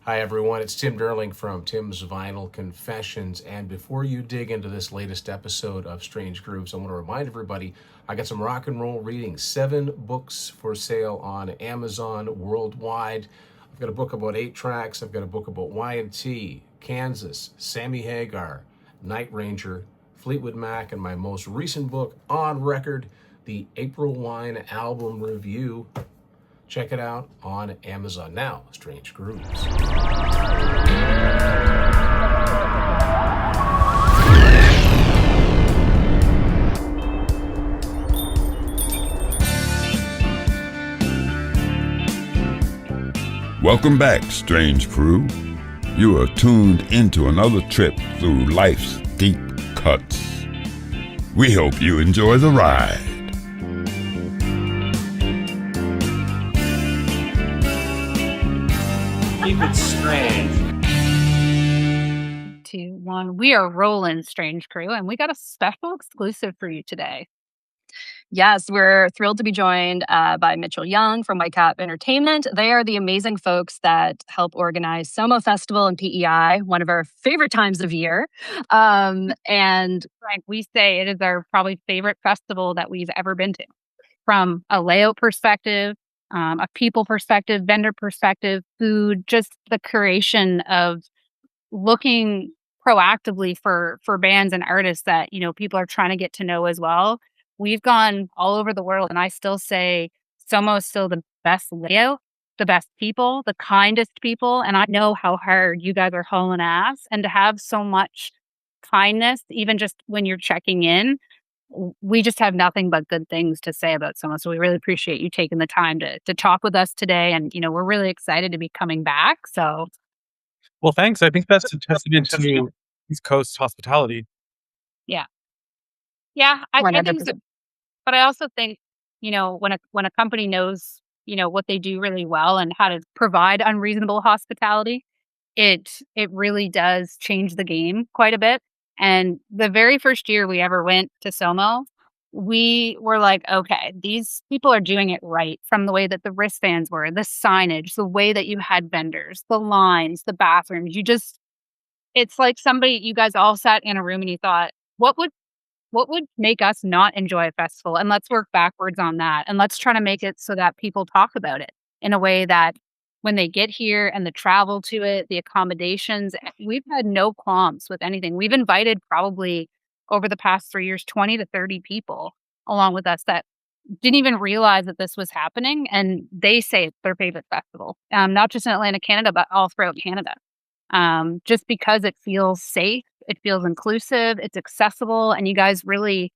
Hi, everyone. It's Tim Derling from Tim's Vinyl Confessions. And before you dig into this latest episode of Strange Grooves, I want to remind everybody I got some rock and roll reading. 7 books for sale on Amazon worldwide. I've got a book about 8 tracks. I've got a book about Y&T, Kansas, Sammy Hagar, Night Ranger, Fleetwood Mac, and my most recent book on record, the April Wine album review. Check it out on Amazon now. Strange Grooves. Welcome back, Strange Crew. You are tuned into another trip through life's deep cuts. We hope you enjoy the ride. Keep it strange. 2, 1. We are rolling, Strange Crew, and we got a special exclusive for you today. Yes, we're thrilled to be joined by Mitchell Young from Whitecap Entertainment. They are the amazing folks that help organize Sommo Festival and PEI, one of our favorite times of year. And Frank, we say it is our probably favorite festival that we've ever been to. From a layout perspective, a people perspective, vendor perspective, food, just the creation of looking proactively for bands and artists that, people are trying to get to know as well. We've gone all over the world, and I still say Sommo is still the best layout, the best people, the kindest people, and I know how hard you guys are hauling ass, and to have so much kindness, even just when you're checking in, we just have nothing but good things to say about Sommo. So we really appreciate you taking the time to talk with us today, and we're really excited to be coming back. So, well, thanks. I think that's a testament to East Coast hospitality. Yeah, I think so. But I also think, when a company knows, what they do really well and how to provide unreasonable hospitality, it really does change the game quite a bit. And the very first year we ever went to Sommo, we were like, okay, these people are doing it right, from the way that the wristbands were, the signage, the way that you had vendors, the lines, the bathrooms. It's like you guys all sat in a room and you thought, what would make us not enjoy a festival? And let's work backwards on that. And let's try to make it so that people talk about it in a way that when they get here, and the travel to it, the accommodations, we've had no qualms with anything. We've invited probably over the past 3 years, 20 to 30 people along with us that didn't even realize that this was happening. And they say it's their favorite festival, not just in Atlantic Canada, but all throughout Canada. Just because it feels safe, it feels inclusive, it's accessible, and you guys you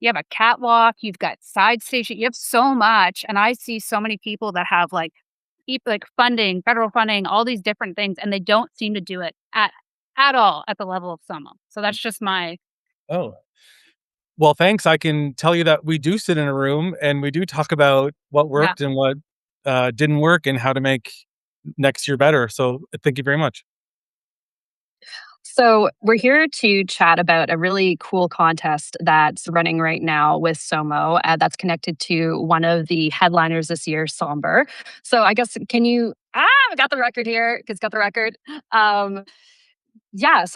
have a catwalk, you've got side station, you have so much. And I see so many people that have funding, federal funding, all these different things, and they don't seem to do it at all at the level of Sommo. So that's just my. Oh, well, thanks. I can tell you that we do sit in a room and we do talk about what worked and what didn't work and how to make next year better. So thank you very much. So we're here to chat about a really cool contest that's running right now with Sommo that's connected to one of the headliners this year, sombr. So I guess, we got the record here. It's got the record. So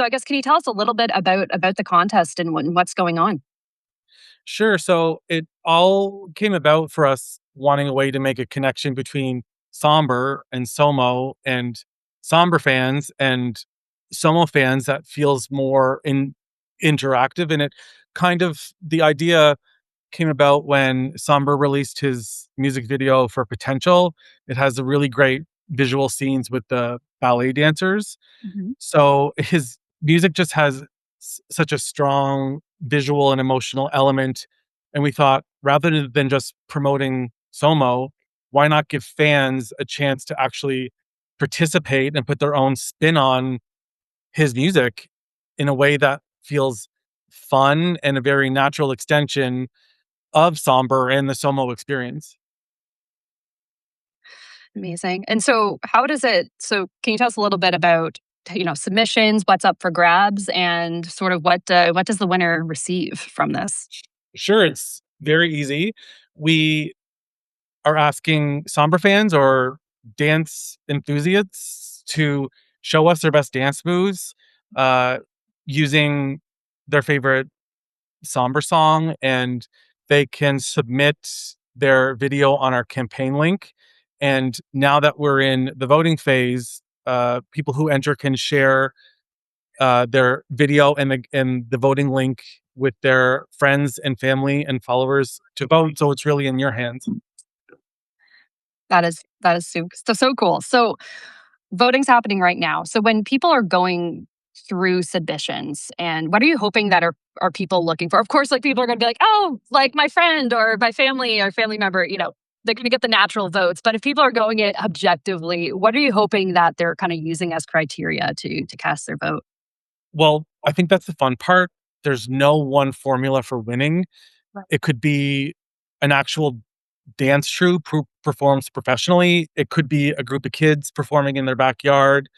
I guess, can you tell us a little bit about the contest and what's going on? Sure. So it all came about for us wanting a way to make a connection between sombr and Sommo, and sombr fans and Sommo fans that feels more interactive. And it kind of, the idea came about when sombr released his music video for Potential. It has a really great visual scenes with the ballet dancers. Mm-hmm. So his music just has such a strong visual and emotional element. And we thought, rather than just promoting Sommo, why not give fans a chance to actually participate and put their own spin on his music in a way that feels fun and a very natural extension of sombr and the Sommo experience. Amazing. And so can you tell us a little bit about, submissions, what's up for grabs, and sort of what does the winner receive from this? Sure. It's very easy. We are asking sombr fans or dance enthusiasts to show us their best dance moves using their favorite sombr song, and they can submit their video on our campaign link. And now that we're in the voting phase, people who enter can share their video and the voting link with their friends and family and followers to vote. So it's really in your hands. That is so cool. So voting's happening right now. So when people are going through submissions, and what are you hoping that are people looking for? Of course, like people are going to be like, oh, like my friend or my family or family member, they're going to get the natural votes. But if people are going it objectively, what are you hoping that they're kind of using as criteria to cast their vote? Well, I think that's the fun part. There's no one formula for winning. Right. It could be an actual dance troupe who performs professionally. It could be a group of kids performing in their backyard.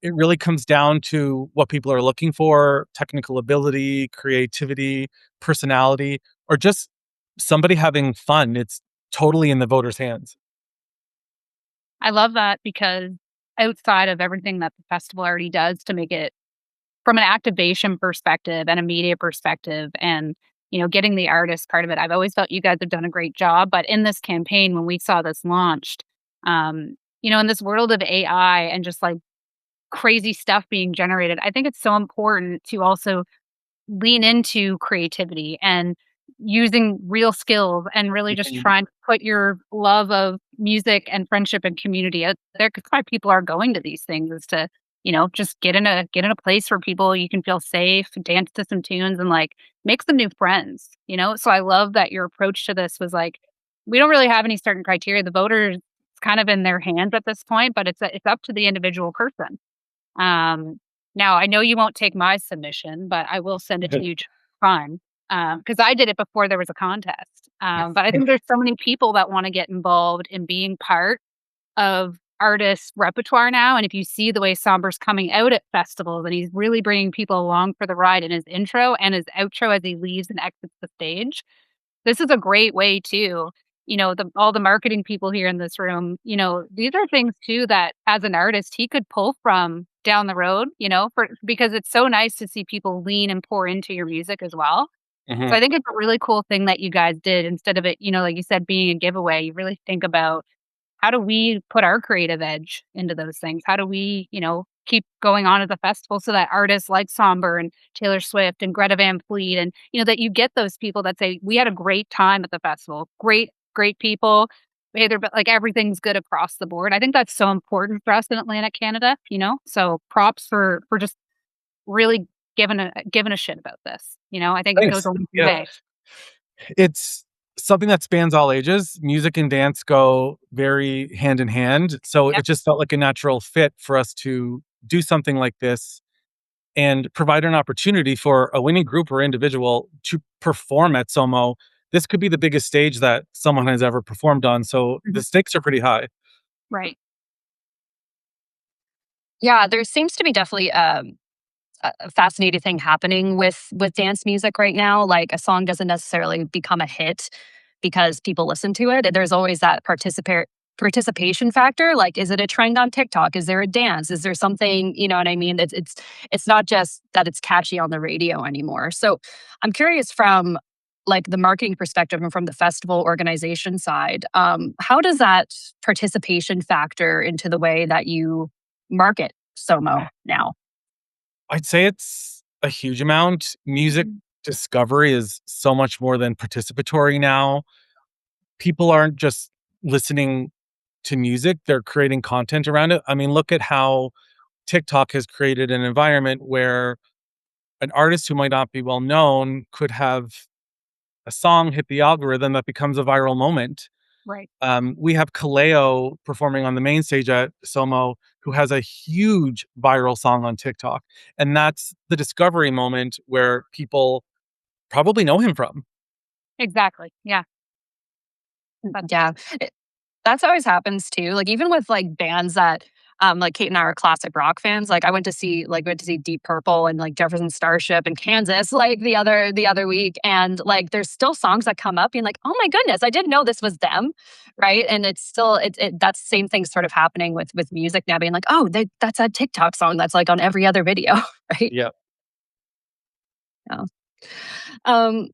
It really comes down to what people are looking for: technical ability, creativity, personality, or just somebody having fun. It's totally in the voters' hands. I love that because outside of everything that the festival already does to make it from an activation perspective and a media perspective and, getting the artist part of it, I've always felt you guys have done a great job. But in this campaign, when we saw this launched, in this world of AI and just like crazy stuff being generated, I think it's so important to also lean into creativity and using real skills and really just Mhm. trying to put your love of music and friendship and community out there. Because why people are going to these things is to, just get in a place where people you can feel safe, dance to some tunes and like make some new friends. So I love that your approach to this was like, we don't really have any certain criteria. The voters, it's kind of in their hands at this point, but it's up to the individual person. Um, Now I know you won't take my submission, but I will send it to you just fine, because I did it before there was a contest. But I think there's so many people that wanna get involved in being part of artists' repertoire now, and if you see the way Somber's coming out at festivals and he's really bringing people along for the ride in his intro and his outro as he leaves and exits the stage, this is a great way too. All the marketing people here in this room, these are things too that as an artist he could pull from down the road, because it's so nice to see people lean and pour into your music as well. So Mhm. I think it's a really cool thing that you guys did instead of it, like you said, being a giveaway. You really think about how do we put our creative edge into those things? How do we, keep going on at the festival so that artists like Somber and Taylor Swift and Greta Van Fleet and, that you get those people that say, we had a great time at the festival. Great, great people. But like everything's good across the board. I think that's so important for us in Atlantic Canada. So props for just really giving a shit about this. I think it goes Thanks. a long Yeah. way. It's something that spans all ages. Music and dance go very hand in hand. So Yep. it just felt like a natural fit for us to do something like this and provide an opportunity for a winning group or individual to perform at Sommo. This could be the biggest stage that someone has ever performed on. So the Mhm. stakes are pretty high. Right. Yeah, there seems to be definitely a fascinating thing happening with dance music right now. Like a song doesn't necessarily become a hit because people listen to it. There's always that participation factor. Like, is it a trend on TikTok? Is there a dance? Is there something? You know what I mean? It's not just that it's catchy on the radio anymore. So I'm curious from like the marketing perspective and from the festival organization side, how does that participation factor into the way that you market Somo now? I'd say it's a huge amount. Music discovery is so much more than participatory now. People aren't just listening to music, they're creating content around it. I mean, look at how TikTok has created an environment where an artist who might not be well known could have a song hit the algorithm that becomes a viral moment. Right. We have Kaleo performing on the main stage at Somo, who has a huge viral song on TikTok. And that's the discovery moment where people probably know him from. Exactly. Yeah. Yeah. That's always happens too. Like even with like bands that Like Cait and I are classic rock fans. Like I went to see Deep Purple and like Jefferson Starship in Kansas like the other week, and like there's still songs that come up being like, oh my goodness, I didn't know this was them, right? And it's still that same thing sort of happening with music now, being like, oh, that's a TikTok song that's like on every other video, right? Yeah. Yeah. Um,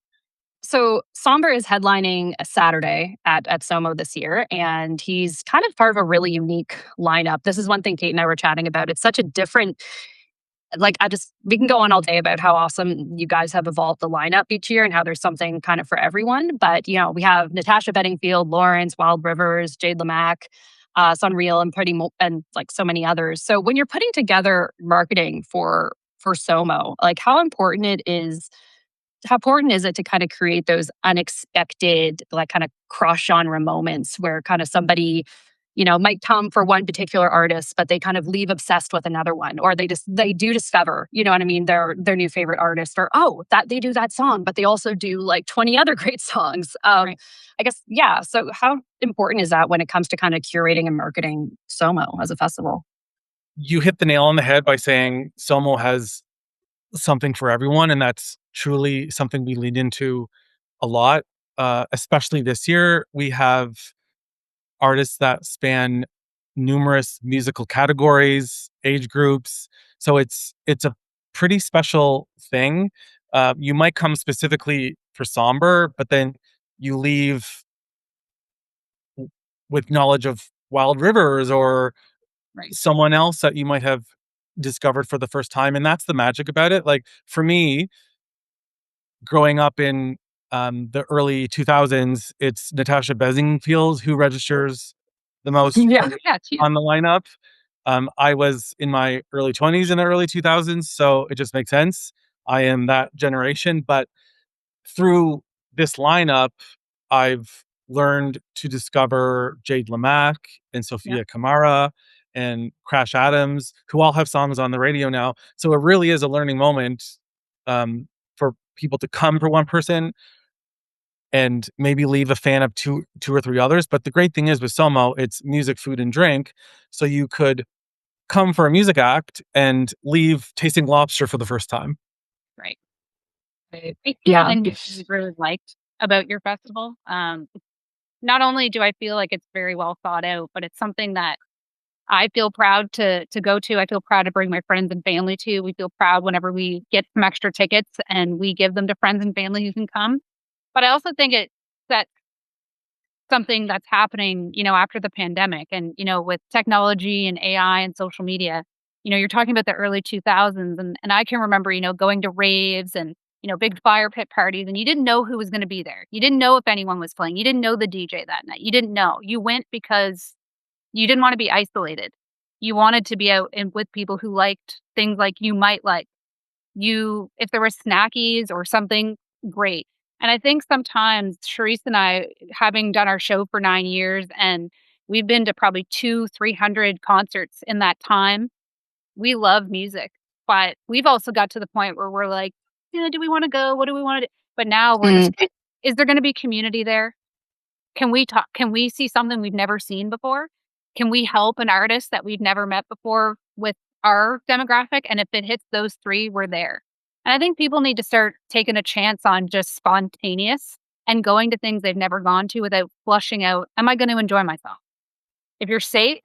so Sombr is headlining a Saturday at SOMMO this year, and he's kind of part of a really unique lineup. This is one thing Cait and I were chatting about. It's such a different, like, we can go on all day about how awesome you guys have evolved the lineup each year and how there's something kind of for everyone. But, we have Natasha Bedingfield, Lawrence, Wild Rivers, Jade Lamack, Sunreal, and and like so many others. So when you're putting together marketing for SOMMO, like how important is it to kind of create those unexpected, like kind of cross genre moments where kind of somebody, might come for one particular artist, but they kind of leave obsessed with another one, or they do discover, you know what I mean, their new favorite artist, or oh, that they do that song, but they also do like 20 other great songs. Right. I guess, yeah. So how important is that when it comes to kind of curating and marketing SOMMO as a festival? You hit the nail on the head by saying Sommo has something for everyone, and that's truly something we lean into a lot. Especially this year, we have artists that span numerous musical categories, age groups. So it's a pretty special thing. You might come specifically for Sombr, but then you leave with knowledge of Wild Rivers or Right. someone else that you might have discovered for the first time. And that's the magic about it. Like for me, growing up in the early 2000s, it's Natasha Bedingfield who registers the most Yeah. Yeah, too. on the lineup. I was in my early 20s in the early 2000s, so it just makes sense. I am that generation. But through this lineup, I've learned to discover Jade Lamack and Yeah. Sophia Kamara and Crash Adams, who all have songs on the radio now. So it really is a learning moment for people to come for one person and maybe leave a fan of two or three others. But the great thing is with Sommo, it's music, food, and drink. So you could come for a music act and leave tasting lobster for the first time. Right. I feel Yeah. and we really liked about your festival. Not only do I feel like it's very well thought out, but it's something that I feel proud to go to. I feel proud to bring my friends and family to. We feel proud whenever we get some extra tickets and we give them to friends and family who can come. But I also think it sets something that's happening, after the pandemic and, with technology and AI and social media. You're talking about the early 2000s and I can remember, going to raves and, big fire pit parties and you didn't know who was going to be there. You didn't know if anyone was playing. You didn't know the DJ that night. You didn't know. You went because you didn't want to be isolated. You wanted to be out and with people who liked things like you might like. If there were snackies or something, great. And I think sometimes Cherise and I, having done our show for 9 years, and we've been to probably 300 concerts in that time. We love music, but we've also got to the point where we're like, yeah, do we want to go? What do we want to do? But now we're just, is there going to be community there? Can we talk? Can we see something we've never seen before? Can we help an artist that we've never met before with our demographic? And if it hits those three, we're there. And I think people need to start taking a chance on just spontaneous and going to things they've never gone to without flushing out, am I going to enjoy myself? If you're safe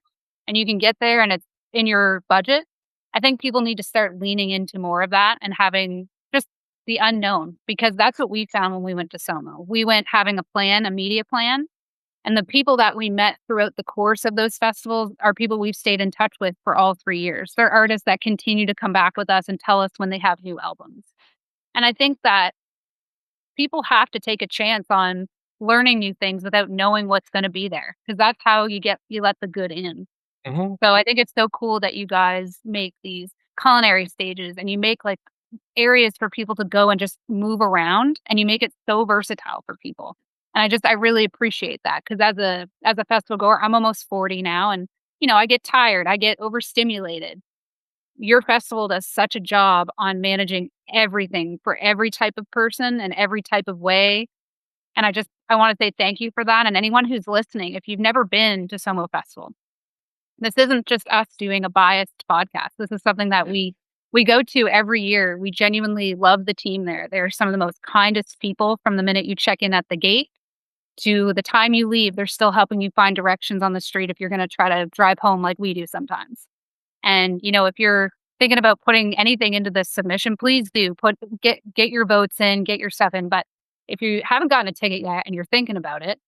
and you can get there and it's in your budget, I think people need to start leaning into more of that and having just the unknown, because that's what we found when we went to SOMMO. We went having a plan, a media plan, and the people that we met throughout the course of those festivals are people we've stayed in touch with for all 3 years. They're artists that continue to come back with us and tell us when they have new albums. And I think that people have to take a chance on learning new things without knowing what's going to be there, because that's how you let the good in. Mhm. So I think it's so cool that you guys make these culinary stages and you make like areas for people to go and just move around, and you make it so versatile for people. And I really appreciate that, because as a festival goer, I'm almost 40 now, and I get tired, I get overstimulated. Your festival does such a job on managing everything for every type of person and every type of way. And I want to say thank you for that. And anyone who's listening, if you've never been to Sommo Festival, This isn't just us doing a biased podcast. This is something that we go to every year. We genuinely love the team there. They're some of the most kindest people from the minute you check in at the gate to the time you leave. They're still helping you find directions on the street if you're going to try to drive home like we do sometimes. And, if you're thinking about putting anything into this submission, please do get your votes in, get your stuff in. But if you haven't gotten a ticket yet and you're thinking about it,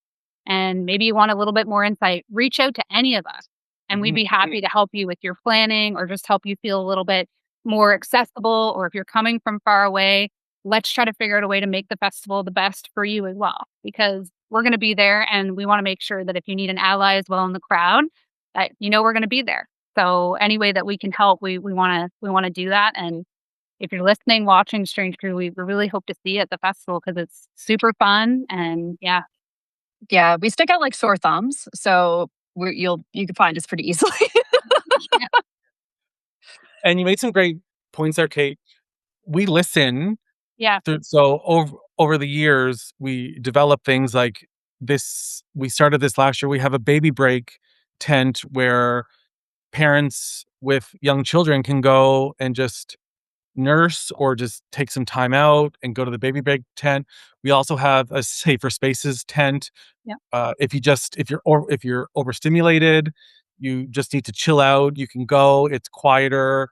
and maybe you want a little bit more insight, reach out to any of us. And we'd be happy to help you with your planning or just help you feel a little bit more accessible. Or if you're coming from far away, let's try to figure out a way to make the festival the best for you as well. Because we're going to be there and we want to make sure that if you need an ally as well in the crowd, that we're going to be there. So any way that we can help, we want to do that. And if you're listening, watching Strange Crew, we really hope to see you at the festival because it's super fun. And Yeah, we stick out like sore thumbs, so you can find us pretty easily. And you made some great points there, Cait. We listen. yeah, So over the years, we developed things like this. We started this last year. We have a baby break tent where parents with young children can go and just nurse or just take some time out and go to the baby break tent. We also have a safer spaces tent. Yeah. If you're overstimulated, you just need to chill out. You can go. It's quieter.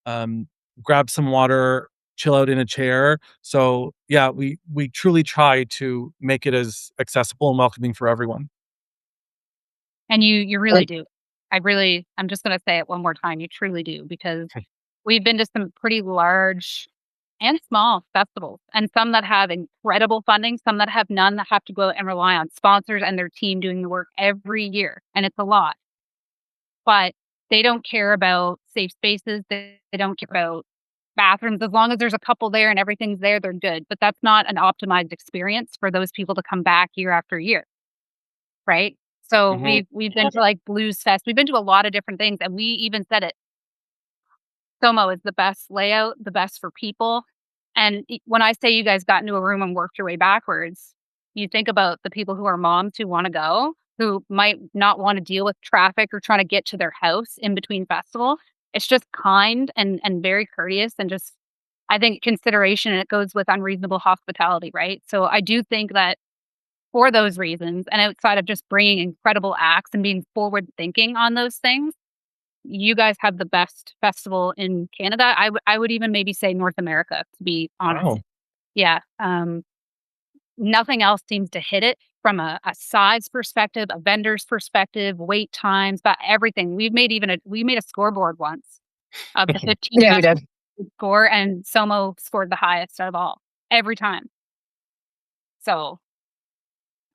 Grab some water, chill out in a chair. So yeah, we truly try to make it as accessible and welcoming for everyone. and you really do. I'm just going to say it one more time. You truly do because we've been to some pretty large and small festivals, and some that have incredible funding, some that have none, that have to go and rely on sponsors and their team doing the work every year. And it's a lot, but they don't care about safe spaces. They don't care about bathrooms. As long as there's a couple there and everything's there, they're good. But that's not an optimized experience for those people to come back year after year. Right. So we've been to like Blues Fest. We've been to a lot of different things. And we even said it. SOMMO is the best layout, the best for people. And when I say you guys got into a room and worked your way backwards, you think about the people who are moms who want to go, who might not want to deal with traffic or trying to get to their house in between festival. It's just kind and very courteous and just, I think, consideration, and it goes with unreasonable hospitality, right? So I do think that for those reasons, and outside of just bringing incredible acts and being forward thinking on those things, you guys have the best festival in Canada. I would even maybe say North America, to be honest. Wow. Yeah. Nothing else seems to hit it from a size perspective, a vendor's perspective, wait times, but everything. We made a scoreboard once of the 15 Yeah, we best did. score, and SOMMO scored the highest out of all every time. So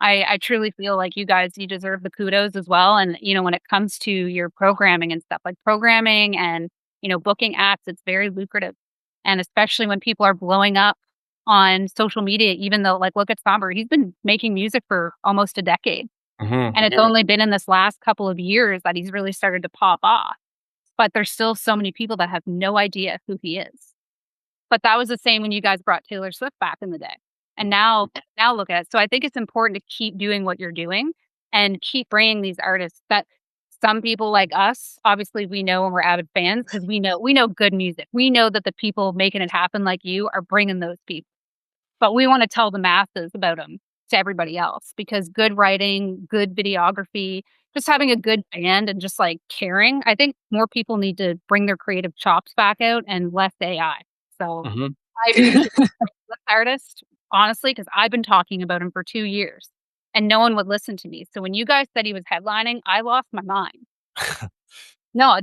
I truly feel like you deserve the kudos as well. And, when it comes to your programming and stuff like programming and, booking acts, it's very lucrative. And especially when people are blowing up on social media, even though, like, look at Sombr, he's been making music for almost a decade. And it's only been in this last couple of years that he's really started to pop off. But there's still so many people that have no idea who he is. But that was the same when you guys brought Taylor Swift back in the day. And now look at it. So I think it's important to keep doing what you're doing and keep bringing these artists that some people like us, obviously we know, and we're avid fans because we know good music. We know that the people making it happen like you are bringing those people. But we want to tell the masses about them to everybody else because good writing, good videography, just having a good band and just like caring. I think more people need to bring their creative chops back out and less AI. So I appreciate this artist, honestly, because I've been talking about him for 2 years and no one would listen to me. So when you guys said he was headlining, I lost my mind. No,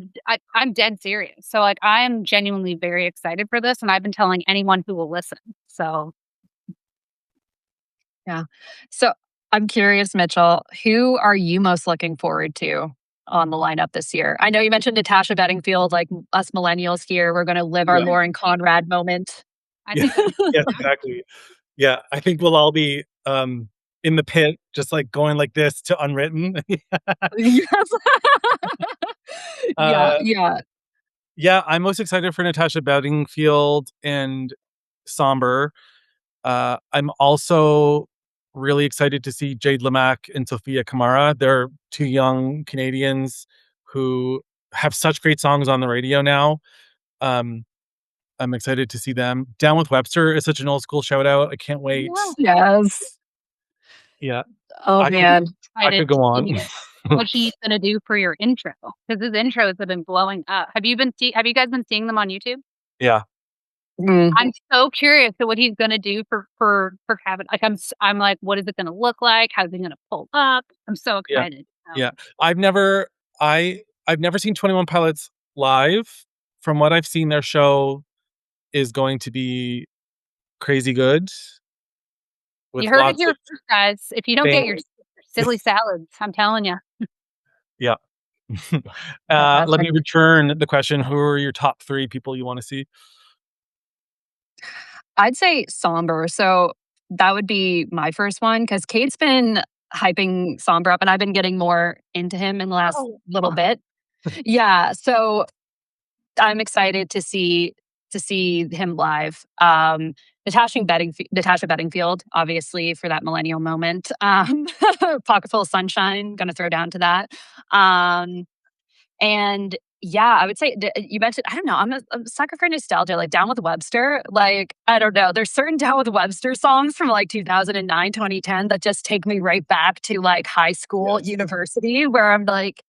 I'm dead serious. So like I am genuinely very excited for this, and I've been telling anyone who will listen. So Yeah. So I'm curious, Mitchell, who are you most looking forward to on the lineup this year? I know you mentioned Natasha Bedingfield, like us millennials here, we're going to live our Lauren Conrad moment. I think Yeah, exactly. Yeah, I think we'll all be in the pit, just like going like this to Unwritten. Yes. Yeah. Yeah, I'm most excited for Natasha Bedingfield and Sombr. I'm also really excited to see Jade Lamack and Sophia Kamara. They're two young Canadians who have such great songs on the radio now. I'm excited to see them. Down with Webster is such an old school shout out. I can't wait. Yes. Yeah. Oh, man. I could go on. What he's gonna do for your intro, because his intros have been blowing up. Have you guys been seeing them on YouTube? Yeah. I'm so curious to what he's gonna do for Kevin. Like I'm like, what is it gonna look like? How's he gonna pull up? I'm so excited. Yeah. I've never seen 21 Pilots live. From what I've seen, their show is going to be crazy good. You heard it here first, guys. If you don't get your silly salads, I'm telling you. Yeah. Let me return the question. Who are your top 3 people you want to see? I'd say Sombr. So that would be my first one because Cait's been hyping Sombr up and I've been getting more into him in the last little bit. Yeah. So I'm excited to see him live. Natasha Bedingfield, obviously, for that millennial moment. Pocket full of sunshine, gonna throw down to that. And yeah, I would say you mentioned, I don't know, I'm a sucker for nostalgia, like Down with Webster. Like, I don't know, there's certain Down with Webster songs from like 2009, 2010 that just take me right back to like high school, university, where I'm like,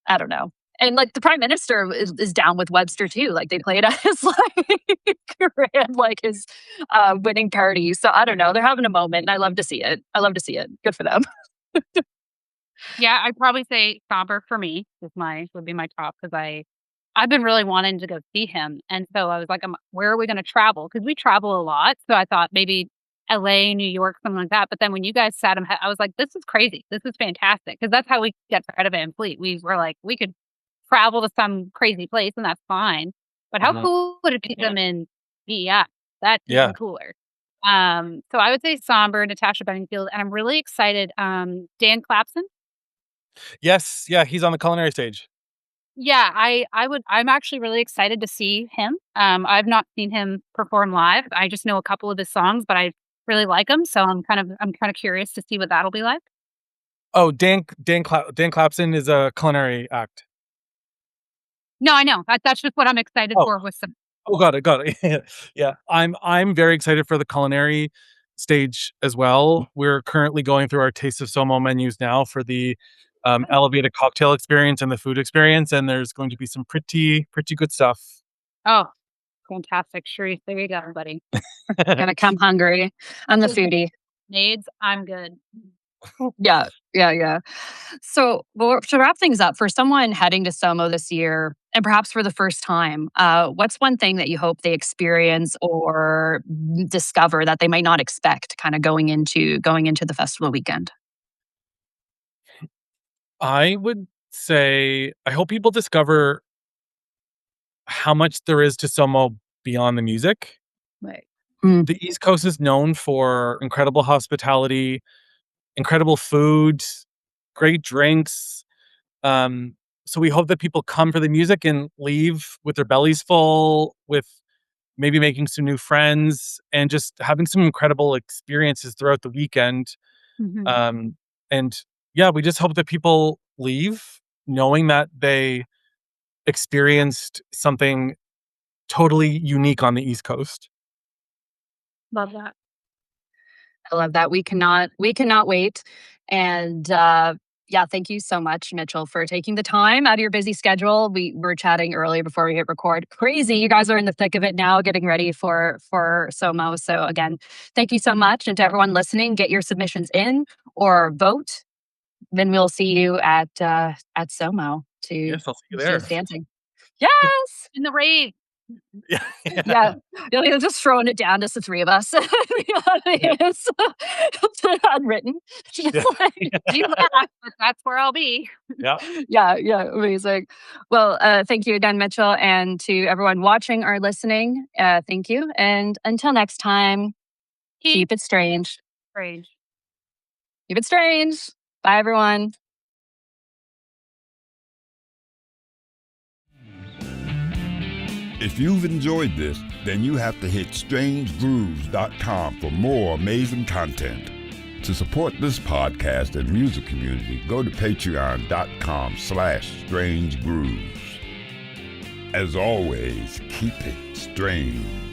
I don't know. And like the prime minister is down with Webster too. Like they played at his his winning party. So I don't know. They're having a moment, and I love to see it. Good for them. Yeah, I'd probably say Sombr for me would be my top because I've been really wanting to go see him, and so I was like, where are we going to travel? Because we travel a lot. So I thought maybe LA, New York, something like that. But then when you guys sat him, I was like, this is crazy. This is fantastic because that's how we get to Greta Van Fleet. We were like, we could travel to some crazy place and that's fine. But how cool would it be them in VEI? That's even cooler. So I would say Sombr, Natasha Bedingfield, and I'm really excited. Dan Clapson. Yes, yeah, he's on the culinary stage. Yeah, I'm actually really excited to see him. I've not seen him perform live. I just know a couple of his songs, but I really like him, so I'm kind of curious to see what that'll be like. Oh, Dan Clapson is a culinary act. No, I know. That's just what I'm excited for with some. Oh, got it. Yeah. I'm very excited for the culinary stage as well. We're currently going through our Taste of Sommo menus now for the elevated cocktail experience and the food experience, and there's going to be some pretty good stuff. Oh, fantastic. Cherise, there you go, buddy. Gonna come hungry. I'm the foodie. Maids, I'm good. Yeah. So to wrap things up, for someone heading to Sommo this year, and perhaps for the first time, what's one thing that you hope they experience or discover that they might not expect kind of going into the festival weekend? I would say I hope people discover how much there is to Sommo beyond the music. Right. The East Coast is known for incredible hospitality, incredible food, great drinks. So we hope that people come for the music and leave with their bellies full, with maybe making some new friends and just having some incredible experiences throughout the weekend. And yeah, we just hope that people leave knowing that they experienced something totally unique on the East Coast. Love that. I love that. We cannot wait. And yeah, thank you so much, Mitchell, for taking the time out of your busy schedule. We were chatting earlier before we hit record. Crazy. You guys are in the thick of it now, getting ready for Sommo. So again, thank you so much. And to everyone listening, get your submissions in or vote. Then we'll see you at Sommo to Yes, I'll see you there. Dancing. Yes. In the rave. Yeah. You're just throwing it down, just the three of us. It's unwritten. Just You laugh, but that's where I'll be. Yeah, amazing. Well, thank you again, Mitchell, and to everyone watching or listening, thank you. And until next time, keep it strange. Strange. Keep it strange. Bye, everyone. If you've enjoyed this, then you have to hit strangegrooves.com for more amazing content. To support this podcast and music community, go to patreon.com/strangegrooves. As always, keep it strange.